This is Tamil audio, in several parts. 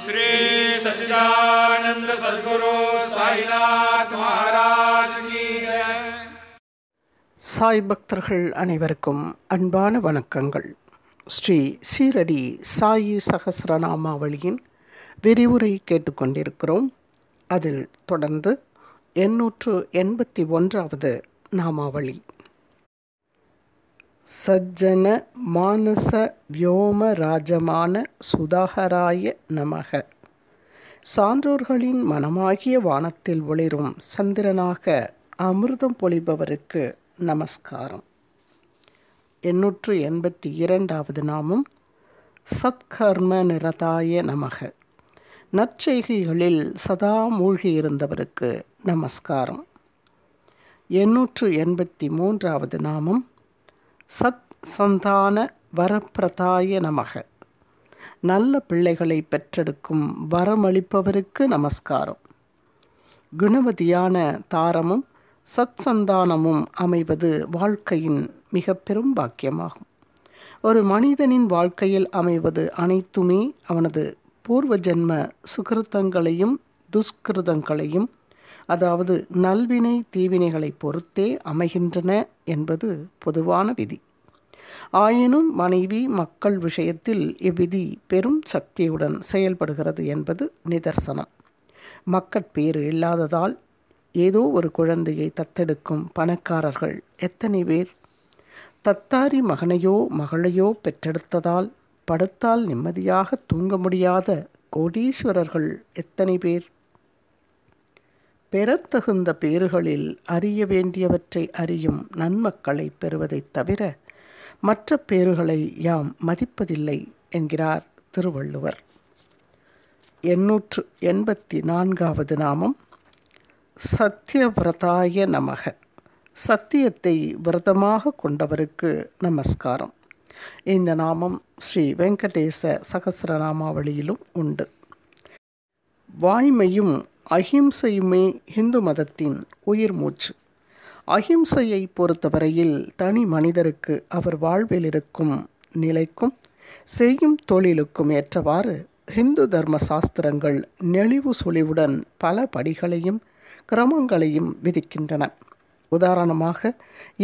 श्री सच्चिदानंद सद्गुरु साईनाथ महाराज की जय. சாய் பக்தர்கள் அனைவருக்கும் அன்பான வணக்கங்கள். ஸ்ரீ சீரடி சாயி சகஸ்ரநாமாவளியின் விரிவுரை கேட்டுக்கொண்டிருக்கிறோம். அதில் தொடர்ந்து 881வது நாமாவளி. சஜ்ஜன மானச வியோம ராஜமான சுதாகராய நமக. சான்றோர்களின் மனமாகிய வானத்தில் ஒளிரும் சந்திரனாக அமிர்தம் பொழிபவருக்கு நமஸ்காரம். 882வது நாமம் சத்கர்ம நிரதாய நமக. நற்செய்கைகளில் சதா மூழ்கியிருந்தவருக்கு நமஸ்காரம். 883வது நாமம் சத் சந்தான வரப்பிரதாய நமக. நல்ல பிள்ளைகளை பெற்றெடுக்கும் வரமளிப்பவருக்கு நமஸ்காரம். குணவதியான தாரமும் சத் சந்தானமும் அமைவது வாழ்க்கையின் மிக பெரும் பாக்கியமாகும். ஒரு மனிதனின் வாழ்க்கையில் அமைவது அனைத்துமே அவனது பூர்வ ஜென்ம சுகிருத்தங்களையும் துஷ்கிருதங்களையும், அதாவது நல்வினை தீவினைகளை பொறுத்தே அமைகின்றன என்பது பொதுவான விதி. ஆயினும் மனைவி மக்கள் விஷயத்தில் இவ்விதி பெரும் சக்தியுடன் செயல்படுகிறது என்பது நிதர்சனம். மக்கட்பேறு இல்லாததால் ஏதோ ஒரு குழந்தையை தத்தெடுக்கும் பணக்காரர்கள் எத்தனை பேர்? தத்தாரி மகனையோ மகளையோ பெற்றெடுத்ததால் படுத்தால் நிம்மதியாக தூங்க முடியாத கோடீஸ்வரர்கள் எத்தனை பேர்? பெறத்தகுந்த பேறுகளில் அறிய வேண்டியவற்றை அறியும் நன்மக்களை பெறுவதைத் தவிர மற்ற பேறுகளை யாம் மதிப்பதில்லை என்கிறார் திருவள்ளுவர். 884வது நாமம் சத்யவிரதாய நமக. சத்தியத்தை விரதமாக கொண்டவருக்கு நமஸ்காரம். இந்த நாமம் ஸ்ரீ வெங்கடேச சகஸ்ரநாமாவளியிலும் உண்டு. வாய்மையும் அஹிம்சையுமே இந்து மதத்தின் உயிர் மூச்சு. அஹிம்சையை பொறுத்தவரையில் தனி மனிதருக்கு அவர் வாழ்வில் இருக்கும் நிலைக்கும் செய்யும் தொழிலுக்கும் ஏற்றவாறு இந்து தர்ம சாஸ்திரங்கள் நெளிவு சுழிவுடன் பல படிகளையும் கிரமங்களையும் விதிக்கின்றன. உதாரணமாக,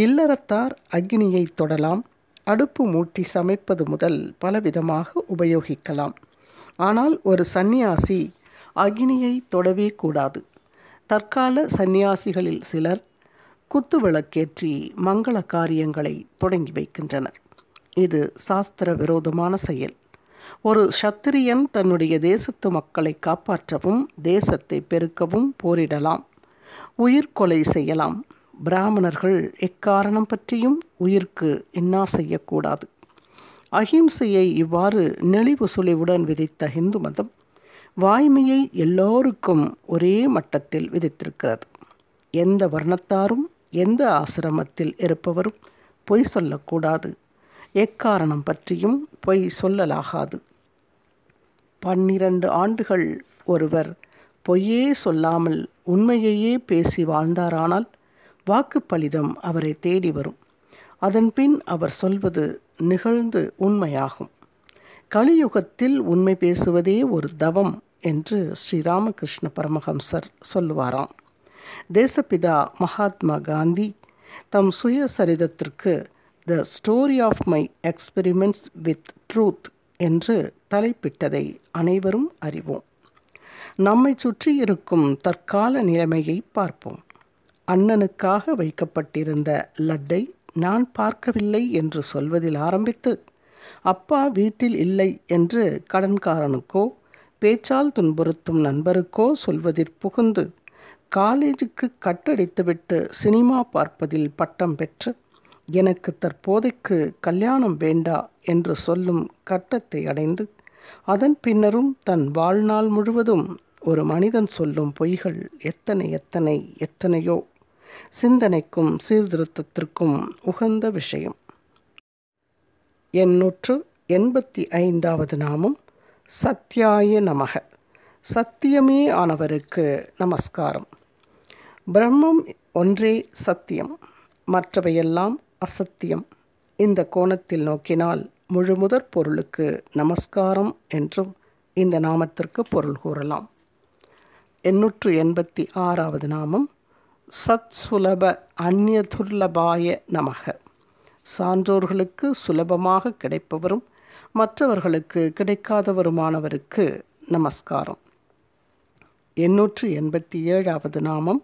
இல்லறத்தார் அக்னியை தொடலாம், அடுப்பு மூட்டி சமைப்பது முதல் பலவிதமாக உபயோகிக்கலாம். ஆனால் ஒரு சந்நியாசி அக்னியை தொடவே கூடாது. தற்கால சந்நியாசிகளில் சிலர் குத்து விளக்கேற்றி மங்கள காரியங்களை தொடங்கி வைக்கின்றனர். இது சாஸ்திர விரோதமான செயல். ஒரு சத்திரியன் தன்னுடைய தேசத்து மக்களை காப்பாற்றவும் தேசத்தை பெருக்கவும் போரிடலாம், உயிர்கொலை செய்யலாம். பிராமணர்கள் எக்காரணம் பற்றியும் உயிர்க்கு இன்னா செய்யக்கூடாது. அஹிம்சையை இவ்வாறு நெளிவு சுழிவுடன் விதித்த இந்து மதம் வாய்மையை எல்லோருக்கும் ஒரே மட்டத்தில் விதித்திருக்கிறது. எந்த வர்ணத்தாரும் எந்த ஆசிரமத்தில் இருப்பவரும் பொய் சொல்லக்கூடாது. எக்காரணம் பற்றியும் பொய் சொல்லலாகாது. 12 ஆண்டுகள் ஒருவர் பொய்யே சொல்லாமல் உண்மையையே பேசி வாழ்ந்தாரானால் வாக்குப்பளிதம் அவரை தேடி வரும். அதன்பின் அவர் சொல்வது நிகழ்ந்து உண்மையாகும். கலியுகத்தில் உண்மை பேசுவதே ஒரு தவம் என்று ஸ்ரீராமகிருஷ்ண பரமஹம்சர் சொல்லுவாராம். தேசப்பிதா மகாத்மா காந்தி தம் சுயசரிதத்திற்கு the story of my experiments with truth என்று தலைப்பிட்டதை அனைவரும் அறிவோம். நம்மை சுற்றி இருக்கும் தற்கால நிலைமையை பார்ப்போம். அண்ணனுக்காக வைக்கப்பட்டிருந்த லட்டை நான் பார்க்கவில்லை என்று சொல்வதில் ஆரம்பித்து, அப்பா வீட்டில் இல்லை என்று கடன்காரனுக்கோ பேச்சால் துன்புறுத்தும் நண்பருக்கோ சொல்வதில் புகுந்து, காலேஜுக்கு கட்டடித்துவிட்டு சினிமா பார்ப்பதில் பட்டம் பெற்று, எனக்கு தற்போதைக்கு கல்யாணம் வேண்டா என்று சொல்லும் கட்டத்தை அடைந்து, அதன் பின்னரும் தன் வாழ்நாள் முழுவதும் ஒரு மனிதன் சொல்லும் பொய்கள் எத்தனையோ சிந்தனைக்கும் சீர்திருத்தத்திற்கும் உகந்த விஷயம். 885வது நாமம் சத்யாய நமக. சத்தியமே ஆனவருக்கு நமஸ்காரம். பிரம்மம் ஒன்றே சத்தியம், மற்றவையெல்லாம் அசத்தியம். இந்த கோணத்தில் நோக்கினால் முழுமுதற் பொருளுக்கு நமஸ்காரம் என்றும் இந்த நாமத்திற்கு பொருள் கூறலாம். 886வது நாமம் சத் சுலப அந்யதுர்லபாய நமக. சான்றோர்களுக்கு சுலபமாக கிடைப்பவரும் மற்றவர்களுக்கு கிடைக்காதவருமானவருக்கு நமஸ்காரம். 887வது நாமம்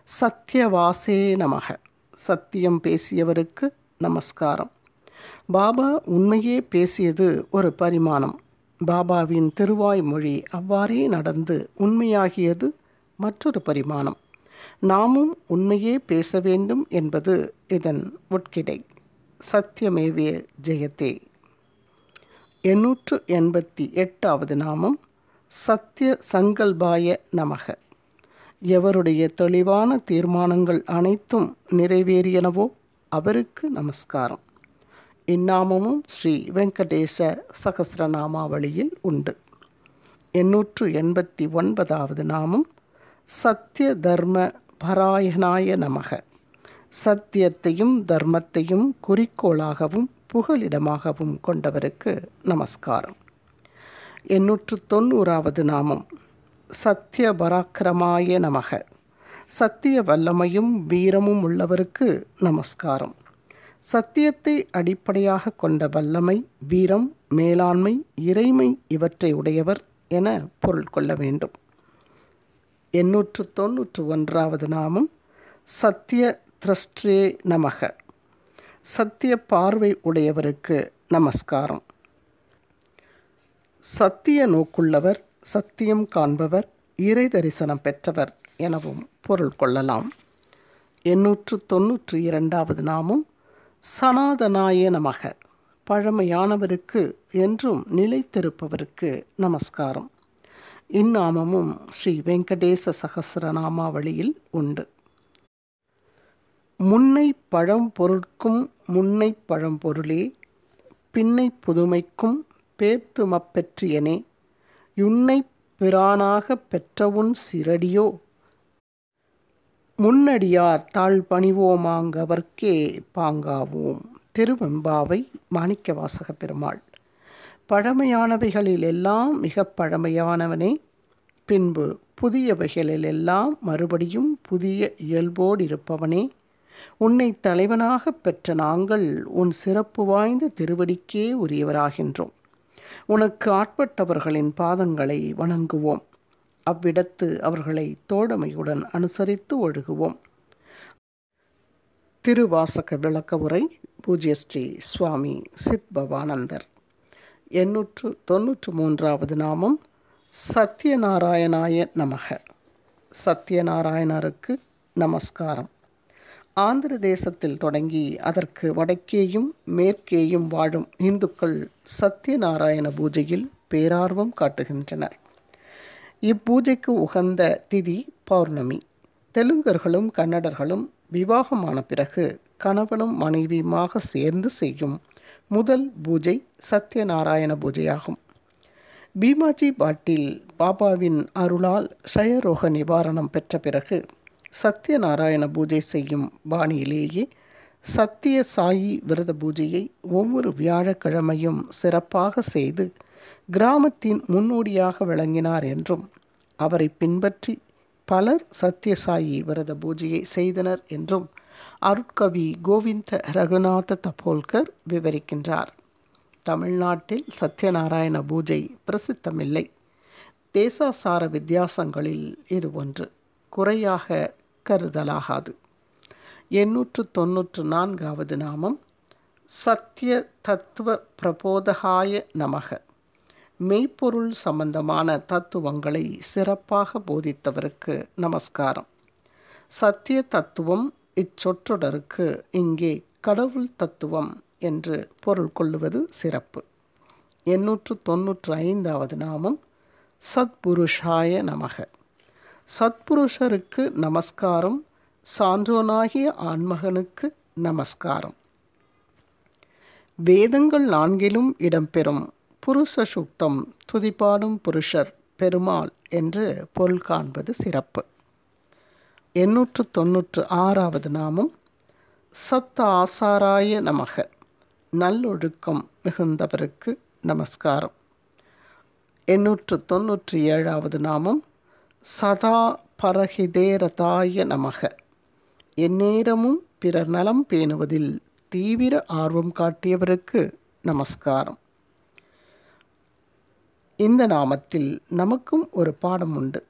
சத்யவாசே நமக. சத்தியம் பேசியவருக்கு நமஸ்காரம். பாபா உண்மையே பேசியது ஒரு பரிமாணம். பாபாவின் திருவாய்மொழி அவ்வாறே நடந்து உண்மையாகியது மற்றொரு பரிமாணம். நாமும் உண்மையே பேச வேண்டும் என்பது இதன் உட்கிடை. சத்தியமேவே ஜெயத்தே. 888வது நாமம் சத்ய சங்கல்பாய நமக. எவருடைய தெளிவான தீர்மானங்கள் அனைத்தும் நிறைவேறியனவோ அவருக்கு நமஸ்காரம். இந்நாமமும் ஸ்ரீ வெங்கடேச சகஸ்ரநாமாவளியில் உண்டு. 889வது நாமம் சத்ய தர்ம பராயணாய நமக. சத்தியத்தையும் தர்மத்தையும் குறிக்கோளாகவும் புகலிடமாகவும் கொண்டவருக்கு நமஸ்காரம். 890வது நாமம் சத்ய பராக்கிரமாய நமக. சத்திய வல்லமையும் வீரமும் உள்ளவருக்கு நமஸ்காரம். சத்தியத்தை அடிப்படையாக கொண்ட வல்லமை, வீரம், மேலாண்மை, இறைமை இவற்றை உடையவர் என பொருள் கொள்ள வேண்டும். 891வது நாமம் சத்ய திரஷ்ட்ரே நமக. சத்திய பார்வை உடையவருக்கு நமஸ்காரம். சத்திய நோக்குள்ளவர், சத்தியம் காண்பவர், இறை தரிசனம் பெற்றவர் எனவும் பொருள் கொள்ளலாம். 892வது நாமம் சனாதனாய நமக. பழமையானவருக்கு என்றும் நிலைத்திருப்பவருக்கு நமஸ்காரம். இந்நாமமும் ஸ்ரீ வெங்கடேச சகஸ்ரநாமாவளியில் உண்டு. முன்னை பழம்பொருட்கும் முன்னை பழம்பொருளே, பின்னை புதுமைக்கும் பேர்த்துமப்பெற்றியனே, யுன்னை பிரானாக பெற்றவுன் சிரடியோ, முன்னடியார் தாழ் பணிவோமாங்கவர்க்கே பாங்காவோம். திருவெம்பாவை மாணிக்கவாசக பெருமாள். பழமையானவைகளிலெல்லாம் மிக பழமையானவனே, பின்பு புதியவைகளிலெல்லாம் மறுபடியும் புதிய இயல்போடு இருப்பவனே, உன்னை தலைவனாக பெற்ற நாங்கள் உன் சிறப்பு வாய்ந்த திருவடிக்கே உரியவராகின்றோம். உனக்கு ஆட்பட்டவர்களின் பாதங்களை வணங்குவோம். அவ்விடத்து அவர்களை தோழமையுடன் அனுசரித்து ஒழுகுவோம். திருவாசக விளக்க உரை பூஜ்ய ஸ்ரீ சுவாமி சித்பவானந்தர். 893வது நாமம் சத்யநாராயணாய நமக. சத்யநாராயணருக்கு நமஸ்காரம். ஆந்திர தேசத்தில் தொடங்கி அதற்கு வடக்கேயும் மேற்கேயும் வாழும் இந்துக்கள் சத்யநாராயண பூஜையில் பேரார்வம் காட்டுகின்றனர். இப்பூஜைக்கு உகந்த திதி பௌர்ணமி. தெலுங்கர்களும் கன்னடர்களும் விவாகமான பிறகு கணவனும் மனைவியுமாக சேர்ந்து செய்யும் முதல் பூஜை சத்யநாராயண பூஜையாகும். பீமாஜி பாட்டில் பாபாவின் அருளால் க்ஷயரோக நிவாரணம் பெற்ற பிறகு சத்யநாராயண பூஜை செய்யும் பாணியிலேயே சத்திய சாயி விரத பூஜையை ஒவ்வொரு வியாழக்கிழமையும் சிறப்பாக செய்து கிராமத்தின் முன்னோடியாக விளங்கினார் என்றும், அவரை பின்பற்றி பலர் சத்யசாயி விரத பூஜையை செய்தனர் என்றும் அருட்கவி கோவிந்த ரகுநாத தபோல்கர் விவரிக்கின்றார். தமிழ்நாட்டில் சத்யநாராயண பூஜை பிரசித்தமில்லை. தேசாசார வித்தியாசங்களில் இது ஒன்று. குறையாக கருதலாகாது. 894வது நாமம் சத்ய தத்துவ பிரபோதகாய நமக. மெய்ப்பொருள் சம்பந்தமான தத்துவங்களை சிறப்பாக போதித்தவருக்கு நமஸ்காரம். சத்திய தத்துவம் இச்சொற்றொடருக்கு இங்கே கடவுள் தத்துவம் என்று பொருள் கொள்ளுவது சிறப்பு. 895வது நாமம் சத்புருஷாய நமக. சத்புருஷருக்கு நமஸ்காரம். சான்றோனாகிய ஆண்மகனுக்கு நமஸ்காரம். வேதங்கள் 4லும் இடம்பெறும் புருஷ சூக்தம் துதிப்பாடும் புருஷர் பெருமாள் என்று பொருள் காண்பது சிறப்பு. 896வது நாமம் சத் ஆசாராய நமக. நல்லொழுக்கம் மிகுந்தவருக்கு நமஸ்காரம். 897வது நாமம் சதா பரஹிதேரதாய நமக. எந்நேரமும் பிறர் நலம் பேணுவதில் தீவிர ஆர்வம் காட்டியவருக்கு நமஸ்காரம். இந்த நாமத்தில் நமக்கும் ஒரு பாடம் உண்டு.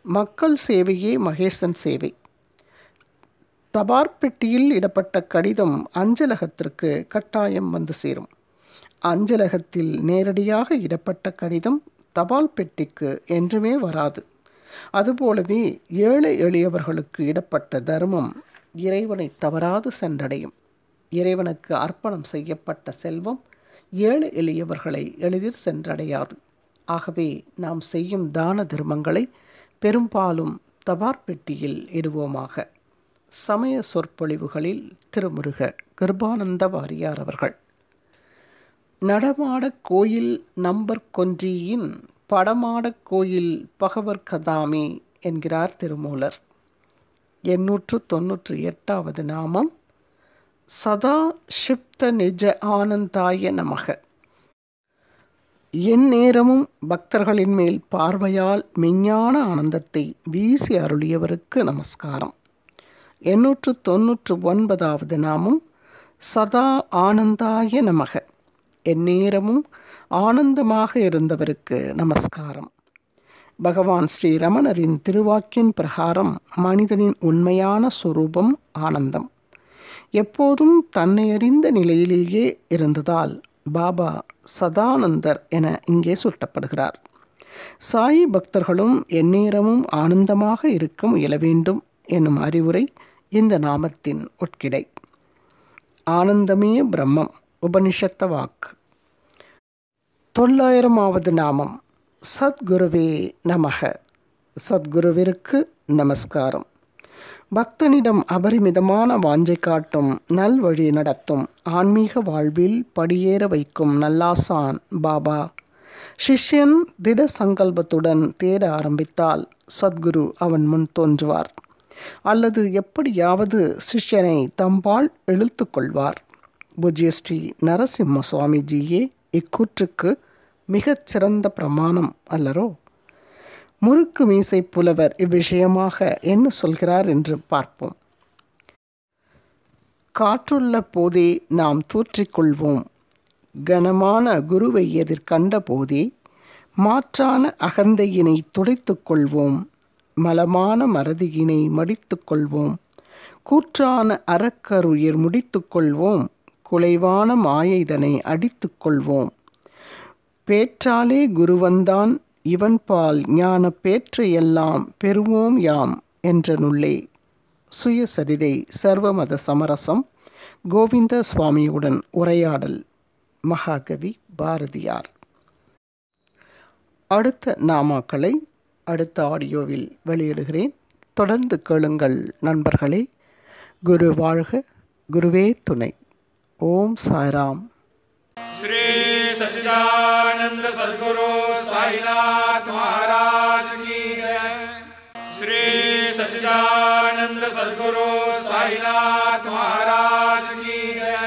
மக்கள் சேவையே மகேசன் சேவை. தபார்பெட்டியில் இடப்பட்ட கடிதம் அஞ்சலகத்திற்கு கட்டாயம் வந்து சேரும். அஞ்சலகத்தில் நேரடியாக இடப்பட்ட கடிதம் தபால் பெட்டிக்கு என்றுமே வராது. அதுபோலவே ஏழை எளியவர்களுக்கு இடப்பட்ட தர்மம் இறைவனை தவறாது சென்றடையும். இறைவனுக்கு அர்ப்பணம் செய்யப்பட்ட செல்வம் ஏழை எளியவர்களை எளிதில் சென்றடையாது. ஆகவே நாம் செய்யும் தான தர்மங்களை பெரும்பாலும் தபார்பெட்டியில் இடுவோமாக. சமய சொற்பொழிவுகளில் திருமுருக கிருபானந்த வாரியார் அவர்கள். நடமாடக் கோயில் நம்பர் கொன்றியின் படமாடக் கோயில் பகவர் கதாமி என்கிறார் திருமூலர். 898வது நாமம் சதா ஷிப்த நிஜ ஆனந்தாய நமக. எந்நேரமும் பக்தர்களின் மேல் பார்வையால் மெஞ்ஞான ஆனந்தத்தை வீசி அருளியவருக்கு நமஸ்காரம். 899வது நாமம் சதா ஆனந்தாய நமக. எந்நேரமும் ஆனந்தமாக இருந்தவருக்கு நமஸ்காரம். பகவான் ஸ்ரீ ரமணரின் திருவாக்கின் பிரகாரம் மனிதனின் உண்மையான சுரூபம் ஆனந்தம். எப்போதும் தன்னை அறிந்த நிலையிலேயே இருந்ததால் பாபா சதானந்தர் என இங்கே சுட்டப்படுகிறார். சாயி பக்தர்களும் எந்நேரமும் ஆனந்தமாக இருக்க முயல வேண்டும் என்னும் அறிவுரை இந்த நாமத்தின் உட்கிடை. ஆனந்தமே பிரம்மம் உபனிஷத்த வாக்கு. 900வது நாமம் சத்குருவே நமக. சத்குருவிற்கு நமஸ்காரம். பக்தனிடம் அபரிமிதமான வாஞ்சை காட்டும், நல்வழி நடத்தும், ஆன்மீக வாழ்வில் படியேற வைக்கும் நல்லாசான் பாபா. சிஷ்யன் திட சங்கல்பத்துடன் தேட ஆரம்பித்தால் சத்குரு அவன் முன் தோன்றுவார், அல்லது எப்படியாவது சிஷ்யனை தம்பால் இழுத்து கொள்வார். பூஜ்ய ஸ்ரீ நரசிம்ம சுவாமிஜியே இக்கூற்றுக்கு மிகச் சிறந்த பிரமாணம் அல்லரோ? முறுக்கு மீசை புலவர் இவ்விஷயமாக என்ன சொல்கிறார் என்று பார்ப்போம். காற்றுள்ள போதே நாம் தூற்றிக்கொள்வோம், கனமான குருவை எதிர்கண்ட போதே மாற்றான அகந்தையினை துடைத்து கொள்வோம், மலமான மறதியினை மடித்து கொள்வோம், கூற்றான அறக்கருயிர் முடித்து கொள்வோம், குலைவான மாயைதனை அடித்து கொள்வோம். பேற்றாலே குருவந்தான் இவன்பால் ஞான பேற்றையெல்லாம் பெறுவோம் யாம் என்ற நுள்ளே. சுயசரிதை சர்வமத சமரசம். கோவிந்த சுவாமியுடன் உரையாடல். மகாகவி பாரதியார். அடுத்த நாமாக்களை அடுத்த ஆடியோவில் வெளியிடுகிறேன். தொடர்ந்து கேளுங்கள் நண்பர்களே. குரு வாழ்க, குருவே துணை. ஓம் சாய்ராம். श्री सच्चिदानंद सद्गुरु साईनाथ महाराज की जय. श्री सच्चिदानंद सद्गुरु साईनाथ महाराज की जय.